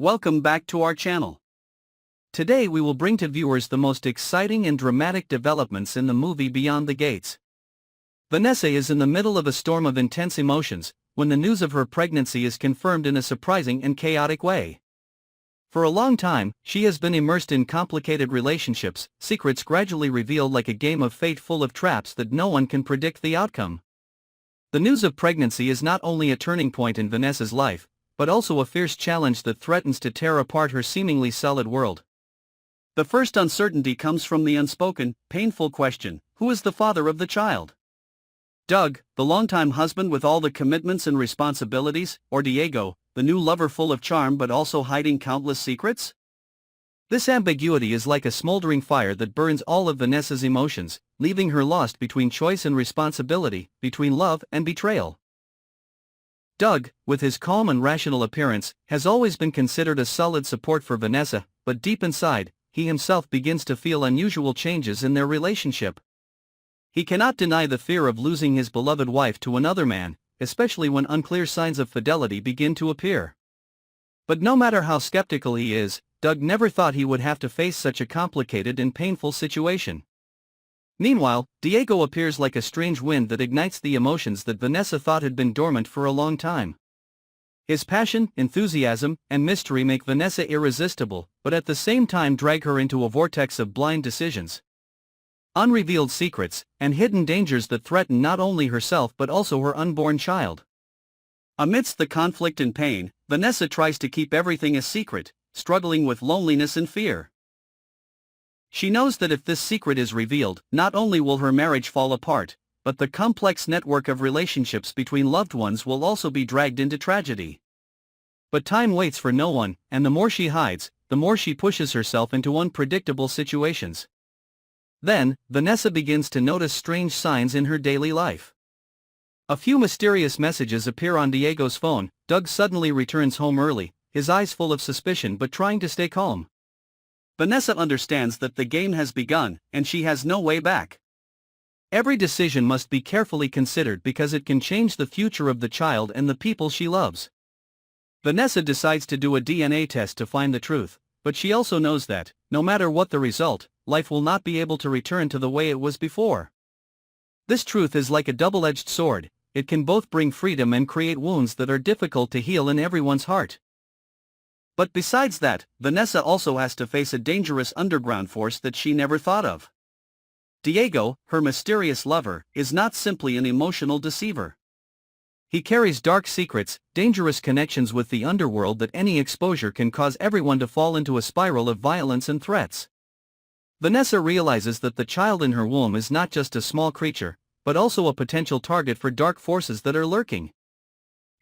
Welcome back to our channel. Today we will bring to viewers the most exciting and dramatic developments in the movie Beyond the Gates. Vanessa is in the middle of a storm of intense emotions, when the news of her pregnancy is confirmed in a surprising and chaotic way. For a long time, she has been immersed in complicated relationships, secrets gradually revealed like a game of fate full of traps that no one can predict the outcome. The news of pregnancy is not only a turning point in Vanessa's life, but also a fierce challenge that threatens to tear apart her seemingly solid world. The first uncertainty comes from the unspoken, painful question: who is the father of the child? Doug, the longtime husband with all the commitments and responsibilities, or Diego, the new lover full of charm but also hiding countless secrets? This ambiguity is like a smoldering fire that burns all of Vanessa's emotions, leaving her lost between choice and responsibility, between love and betrayal. Doug, with his calm and rational appearance, has always been considered a solid support for Vanessa, but deep inside, he himself begins to feel unusual changes in their relationship. He cannot deny the fear of losing his beloved wife to another man, especially when unclear signs of fidelity begin to appear. But no matter how skeptical he is, Doug never thought he would have to face such a complicated and painful situation. Meanwhile, Diego appears like a strange wind that ignites the emotions that Vanessa thought had been dormant for a long time. His passion, enthusiasm, and mystery make Vanessa irresistible, but at the same time drag her into a vortex of blind decisions, unrevealed secrets, and hidden dangers that threaten not only herself but also her unborn child. Amidst the conflict and pain, Vanessa tries to keep everything a secret, struggling with loneliness and fear. She knows that if this secret is revealed, not only will her marriage fall apart, but the complex network of relationships between loved ones will also be dragged into tragedy. But time waits for no one, and the more she hides, the more she pushes herself into unpredictable situations. Then, Vanessa begins to notice strange signs in her daily life. A few mysterious messages appear on Diego's phone. Doug suddenly returns home early, his eyes full of suspicion but trying to stay calm. Vanessa understands that the game has begun, and she has no way back. Every decision must be carefully considered because it can change the future of the child and the people she loves. Vanessa decides to do a DNA test to find the truth, but she also knows that, no matter what the result, life will not be able to return to the way it was before. This truth is like a double-edged sword. It can both bring freedom and create wounds that are difficult to heal in everyone's heart. But besides that, Vanessa also has to face a dangerous underground force that she never thought of. Diego, her mysterious lover, is not simply an emotional deceiver. He carries dark secrets, dangerous connections with the underworld that any exposure can cause everyone to fall into a spiral of violence and threats. Vanessa realizes that the child in her womb is not just a small creature, but also a potential target for dark forces that are lurking.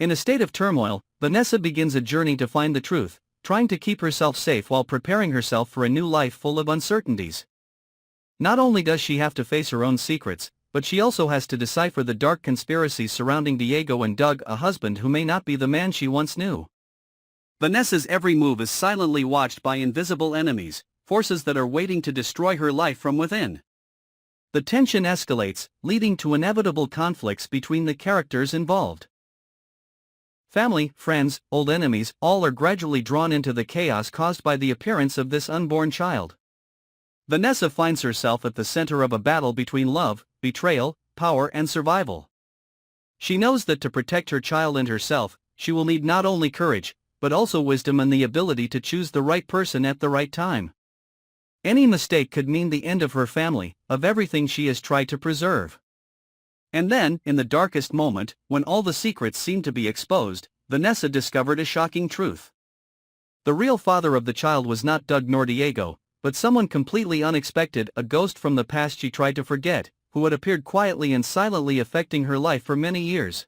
In a state of turmoil, Vanessa begins a journey to find the truth, trying to keep herself safe while preparing herself for a new life full of uncertainties. Not only does she have to face her own secrets, but she also has to decipher the dark conspiracies surrounding Diego and Doug, a husband who may not be the man she once knew. Vanessa's every move is silently watched by invisible enemies, forces that are waiting to destroy her life from within. The tension escalates, leading to inevitable conflicts between the characters involved. Family, friends, old enemies, all are gradually drawn into the chaos caused by the appearance of this unborn child. Vanessa finds herself at the center of a battle between love, betrayal, power and survival. She knows that to protect her child and herself, she will need not only courage, but also wisdom and the ability to choose the right person at the right time. Any mistake could mean the end of her family, of everything she has tried to preserve. And then, in the darkest moment, when all the secrets seemed to be exposed, Vanessa discovered a shocking truth. The real father of the child was not Doug nor Diego, but someone completely unexpected, a ghost from the past she tried to forget, who had appeared quietly and silently affecting her life for many years.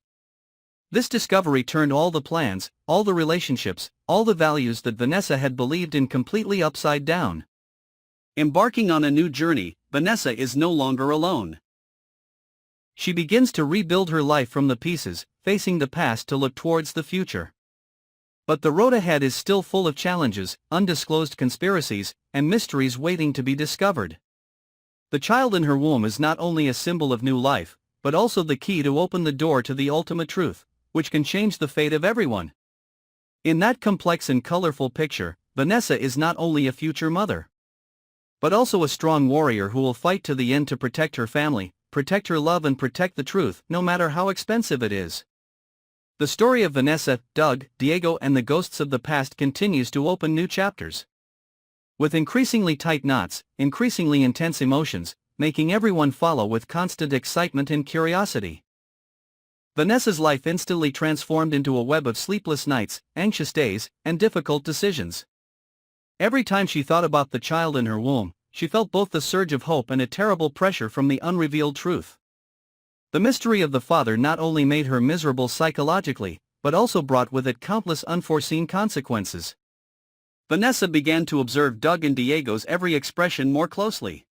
This discovery turned all the plans, all the relationships, all the values that Vanessa had believed in completely upside down. Embarking on a new journey, Vanessa is no longer alone. She begins to rebuild her life from the pieces, facing the past to look towards the future. But the road ahead is still full of challenges, undisclosed conspiracies, and mysteries waiting to be discovered. The child in her womb is not only a symbol of new life, but also the key to open the door to the ultimate truth, which can change the fate of everyone. In that complex and colorful picture, Vanessa is not only a future mother, but also a strong warrior who will fight to the end to protect her family, protect her love and protect the truth, no matter how expensive it is. The story of Vanessa, Doug, Diego and the ghosts of the past continues to open new chapters. With increasingly tight knots, increasingly intense emotions, making everyone follow with constant excitement and curiosity. Vanessa's life instantly transformed into a web of sleepless nights, anxious days, and difficult decisions. Every time she thought about the child in her womb, she felt both the surge of hope and a terrible pressure from the unrevealed truth. The mystery of the father not only made her miserable psychologically, but also brought with it countless unforeseen consequences. Vanessa began to observe Doug and Diego's every expression more closely.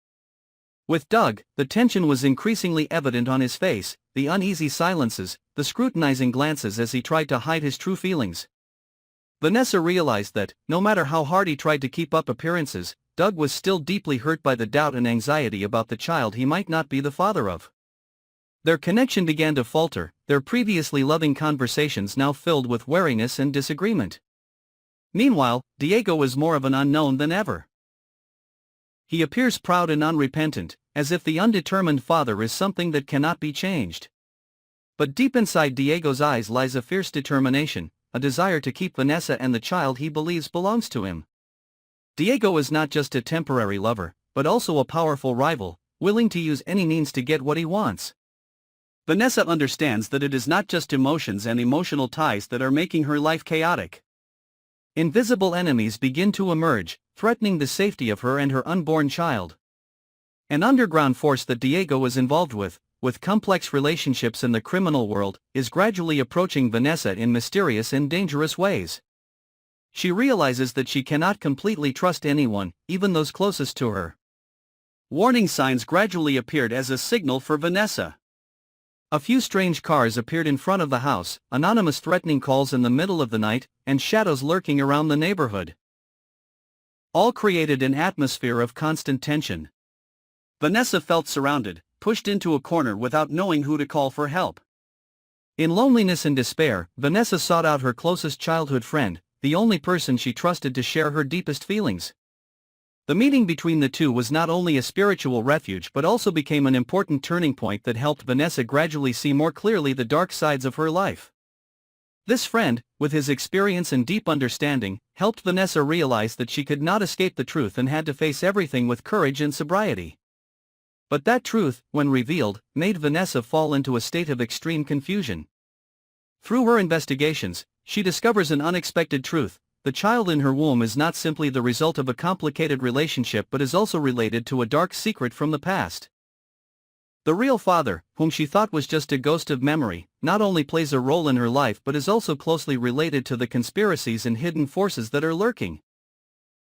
With Doug, the tension was increasingly evident on his face, the uneasy silences, the scrutinizing glances as he tried to hide his true feelings. Vanessa realized that, no matter how hard he tried to keep up appearances, Doug was still deeply hurt by the doubt and anxiety about the child he might not be the father of. Their connection began to falter, their previously loving conversations now filled with wariness and disagreement. Meanwhile, Diego was more of an unknown than ever. He appears proud and unrepentant, as if the undetermined father is something that cannot be changed. But deep inside Diego's eyes lies a fierce determination, a desire to keep Vanessa and the child he believes belongs to him. Diego is not just a temporary lover, but also a powerful rival, willing to use any means to get what he wants. Vanessa understands that it is not just emotions and emotional ties that are making her life chaotic. Invisible enemies begin to emerge, threatening the safety of her and her unborn child. An underground force that Diego is involved with complex relationships in the criminal world, is gradually approaching Vanessa in mysterious and dangerous ways. She realizes that she cannot completely trust anyone, even those closest to her. Warning signs gradually appeared as a signal for Vanessa. A few strange cars appeared in front of the house, anonymous threatening calls in the middle of the night, and shadows lurking around the neighborhood. All created an atmosphere of constant tension. Vanessa felt surrounded, pushed into a corner without knowing who to call for help. In loneliness and despair, Vanessa sought out her closest childhood friend, the only person she trusted to share her deepest feelings. The meeting between the two was not only a spiritual refuge but also became an important turning point that helped Vanessa gradually see more clearly the dark sides of her life. This friend, with his experience and deep understanding, helped Vanessa realize that she could not escape the truth and had to face everything with courage and sobriety. But that truth, when revealed, made Vanessa fall into a state of extreme confusion. Through her investigations, she discovers an unexpected truth: the child in her womb is not simply the result of a complicated relationship but is also related to a dark secret from the past. The real father, whom she thought was just a ghost of memory, not only plays a role in her life but is also closely related to the conspiracies and hidden forces that are lurking.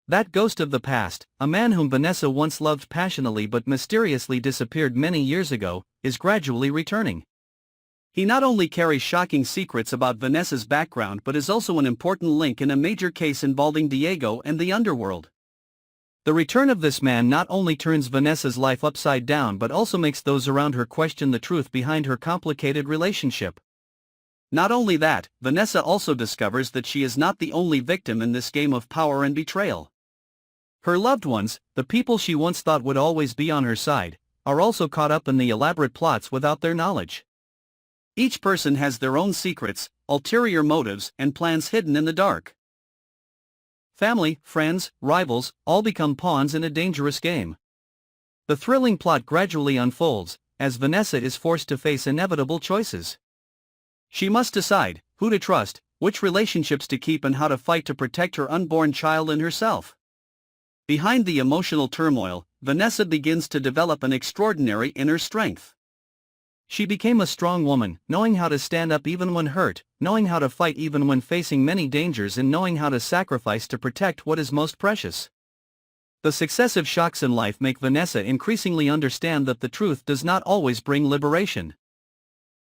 That ghost of the past, a man whom Vanessa once loved passionately but mysteriously disappeared many years ago, is gradually returning. He not only carries shocking secrets about Vanessa's background but is also an important link in a major case involving Diego and the underworld. The return of this man not only turns Vanessa's life upside down but also makes those around her question the truth behind her complicated relationship. Not only that, Vanessa also discovers that she is not the only victim in this game of power and betrayal. Her loved ones, the people she once thought would always be on her side, are also caught up in the elaborate plots without their knowledge. Each person has their own secrets, ulterior motives, and plans hidden in the dark. Family, friends, rivals, all become pawns in a dangerous game. The thrilling plot gradually unfolds, as Vanessa is forced to face inevitable choices. She must decide who to trust, which relationships to keep, and how to fight to protect her unborn child and herself. Behind the emotional turmoil, Vanessa begins to develop an extraordinary inner strength. She became a strong woman, knowing how to stand up even when hurt, knowing how to fight even when facing many dangers, and knowing how to sacrifice to protect what is most precious. The successive shocks in life make Vanessa increasingly understand that the truth does not always bring liberation.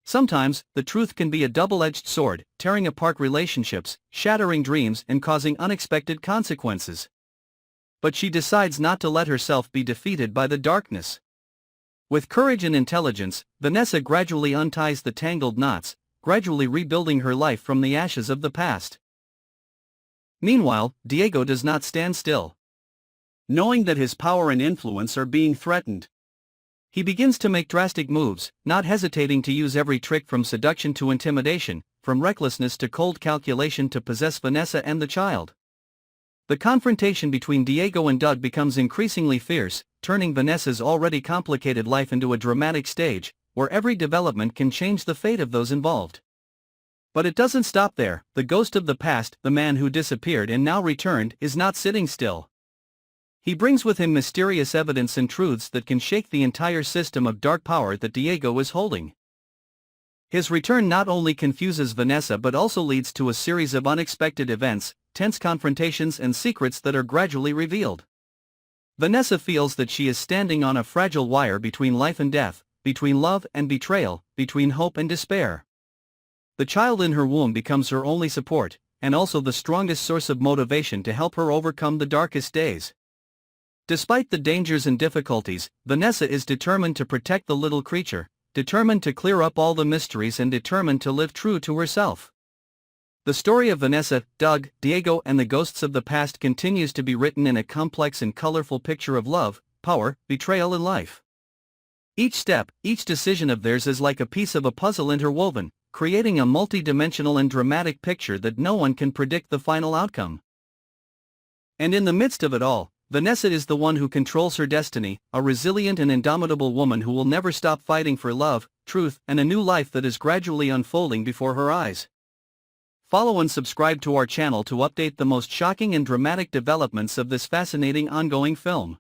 Sometimes, the truth can be a double-edged sword, tearing apart relationships, shattering dreams, and causing unexpected consequences. But she decides not to let herself be defeated by the darkness. With courage and intelligence, Vanessa gradually unties the tangled knots, gradually rebuilding her life from the ashes of the past. Meanwhile, Diego does not stand still. Knowing that his power and influence are being threatened, he begins to make drastic moves, not hesitating to use every trick from seduction to intimidation, from recklessness to cold calculation to possess Vanessa and the child. The confrontation between Diego and Doug becomes increasingly fierce, turning Vanessa's already complicated life into a dramatic stage, where every development can change the fate of those involved. But it doesn't stop there. The ghost of the past, the man who disappeared and now returned, is not sitting still. He brings with him mysterious evidence and truths that can shake the entire system of dark power that Diego is holding. His return not only confuses Vanessa but also leads to a series of unexpected events, tense confrontations and secrets that are gradually revealed. Vanessa feels that she is standing on a fragile wire between life and death, between love and betrayal, between hope and despair. The child in her womb becomes her only support, and also the strongest source of motivation to help her overcome the darkest days. Despite the dangers and difficulties, Vanessa is determined to protect the little creature, determined to clear up all the mysteries and determined to live true to herself. The story of Vanessa, Doug, Diego and the ghosts of the past continues to be written in a complex and colorful picture of love, power, betrayal and life. Each step, each decision of theirs is like a piece of a puzzle interwoven, creating a multi-dimensional and dramatic picture that no one can predict the final outcome. And in the midst of it all, Vanessa is the one who controls her destiny, a resilient and indomitable woman who will never stop fighting for love, truth, and a new life that is gradually unfolding before her eyes. Follow and subscribe to our channel to update the most shocking and dramatic developments of this fascinating ongoing film.